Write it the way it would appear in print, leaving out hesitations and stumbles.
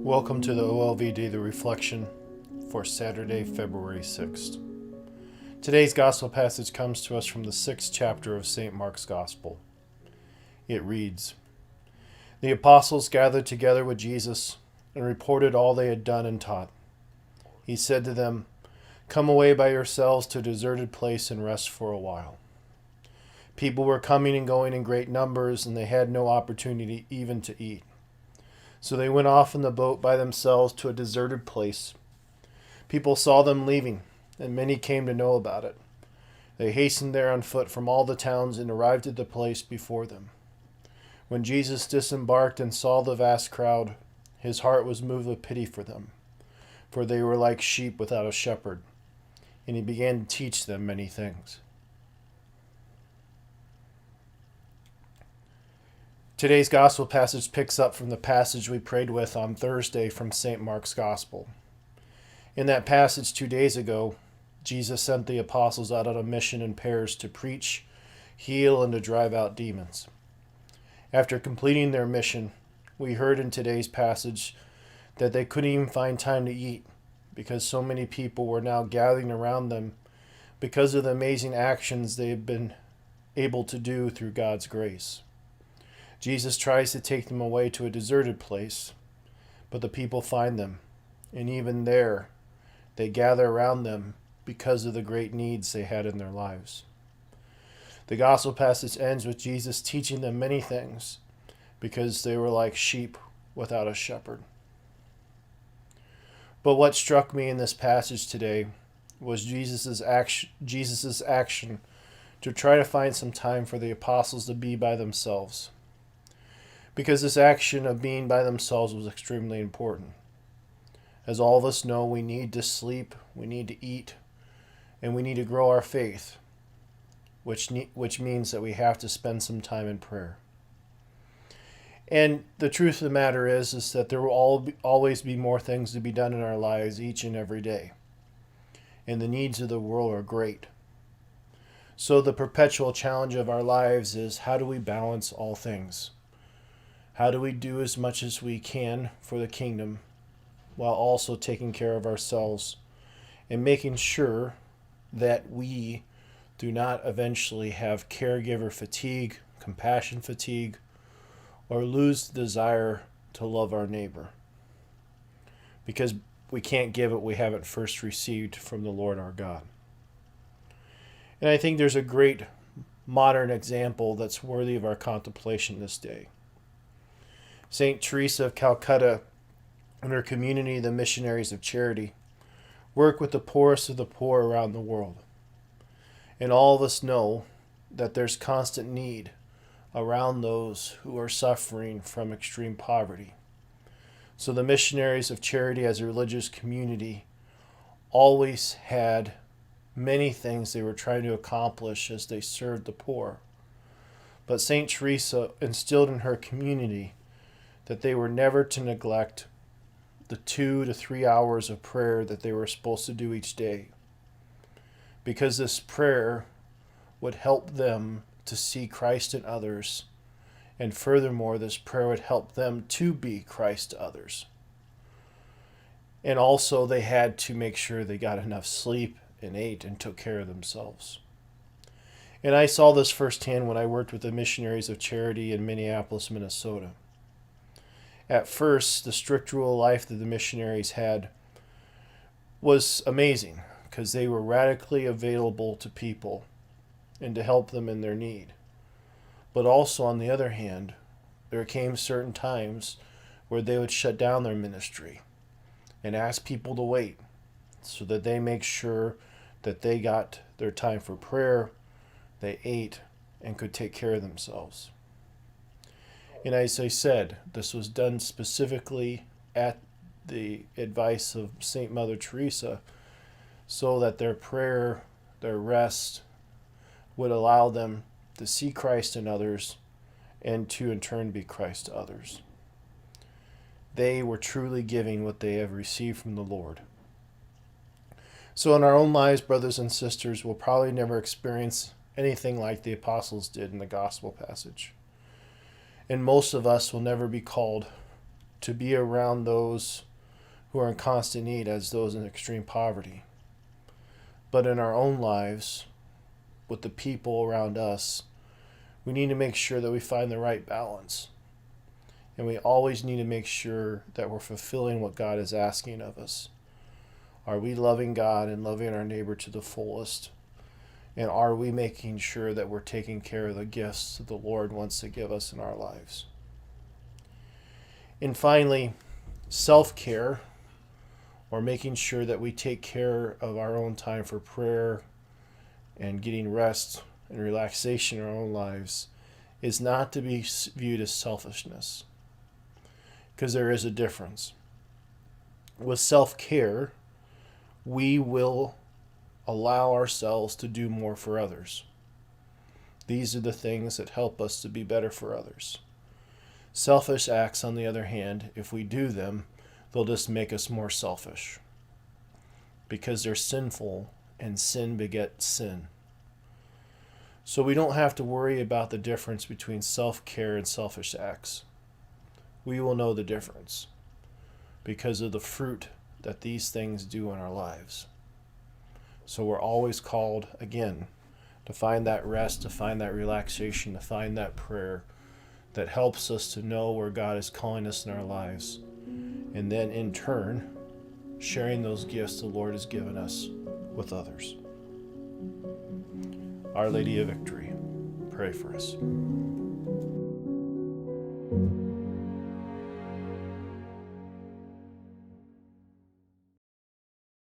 Welcome to the OLV Daily Reflection for Saturday, February 6th. Today's Gospel passage comes to us from the 6th chapter of St. Mark's Gospel. It reads, "The apostles gathered together with Jesus and reported all they had done and taught. He said to them, 'Come away by yourselves to a deserted place and rest for a while.' People were coming and going in great numbers, and they had no opportunity even to eat. So they went off in the boat by themselves to a deserted place. People saw them leaving, and many came to know about it. They hastened there on foot from all the towns and arrived at the place before them. When Jesus disembarked and saw the vast crowd, his heart was moved with pity for them, for they were like sheep without a shepherd, and he began to teach them many things." Today's Gospel passage picks up from the passage we prayed with on Thursday from St. Mark's Gospel. In that passage 2 days ago, Jesus sent the apostles out on a mission in pairs to preach, heal, and to drive out demons. After completing their mission, we heard in today's passage that they couldn't even find time to eat because so many people were now gathering around them because of the amazing actions they had been able to do through God's grace. Jesus tries to take them away to a deserted place, but the people find them, and even there, they gather around them because of the great needs they had in their lives. The gospel passage ends with Jesus teaching them many things because they were like sheep without a shepherd. But what struck me in this passage today was Jesus' action to try to find some time for the apostles to be by themselves. Because this action of being by themselves was extremely important. As all of us know, we need to sleep, we need to eat, and we need to grow our faith, which means that we have to spend some time in prayer. And the truth of the matter is that there will always be more things to be done in our lives each and every day. And the needs of the world are great. So the perpetual challenge of our lives is, how do we balance all things? How do we do as much as we can for the kingdom while also taking care of ourselves and making sure that we do not eventually have caregiver fatigue, compassion fatigue, or lose the desire to love our neighbor? Because we can't give what we haven't first received from the Lord our God. And I think there's a great modern example that's worthy of our contemplation this day. St. Teresa of Calcutta and her community, the Missionaries of Charity, work with the poorest of the poor around the world. And all of us know that there's constant need around those who are suffering from extreme poverty. So the Missionaries of Charity as a religious community always had many things they were trying to accomplish as they served the poor. But St. Teresa instilled in her community that they were never to neglect the 2 to 3 hours of prayer that they were supposed to do each day, because this prayer would help them to see Christ in others, and furthermore, this prayer would help them to be Christ to others. And also, they had to make sure they got enough sleep and ate and took care of themselves. And I saw this firsthand when I worked with the Missionaries of Charity in Minneapolis, Minnesota. At first, the strict rule of life that the missionaries had was amazing because they were radically available to people and to help them in their need. But also, on the other hand, there came certain times where they would shut down their ministry and ask people to wait so that they make sure that they got their time for prayer, they ate, and could take care of themselves. And as I said, this was done specifically at the advice of St. Mother Teresa so that their prayer, their rest, would allow them to see Christ in others and to in turn be Christ to others. They were truly giving what they have received from the Lord. So in our own lives, brothers and sisters, we'll probably never experience anything like the apostles did in the gospel passage. And most of us will never be called to be around those who are in constant need as those in extreme poverty. But in our own lives, with the people around us, we need to make sure that we find the right balance. And we always need to make sure that we're fulfilling what God is asking of us. Are we loving God and loving our neighbor to the fullest? And are we making sure that we're taking care of the gifts that the Lord wants to give us in our lives? And finally, self-care, or making sure that we take care of our own time for prayer and getting rest and relaxation in our own lives, is not to be viewed as selfishness, because there is a difference. With self-care, we will allow ourselves to do more for others. These are the things that help us to be better for others. Selfish acts, on the other hand, if we do them, they'll just make us more selfish, because they're sinful, and sin begets sin. So we don't have to worry about the difference between self-care and selfish acts. We will know the difference because of the fruit that these things do in our lives. So we're always called, again, to find that rest, to find that relaxation, to find that prayer that helps us to know where God is calling us in our lives. And then in turn, sharing those gifts the Lord has given us with others. Our Lady of Victory, pray for us.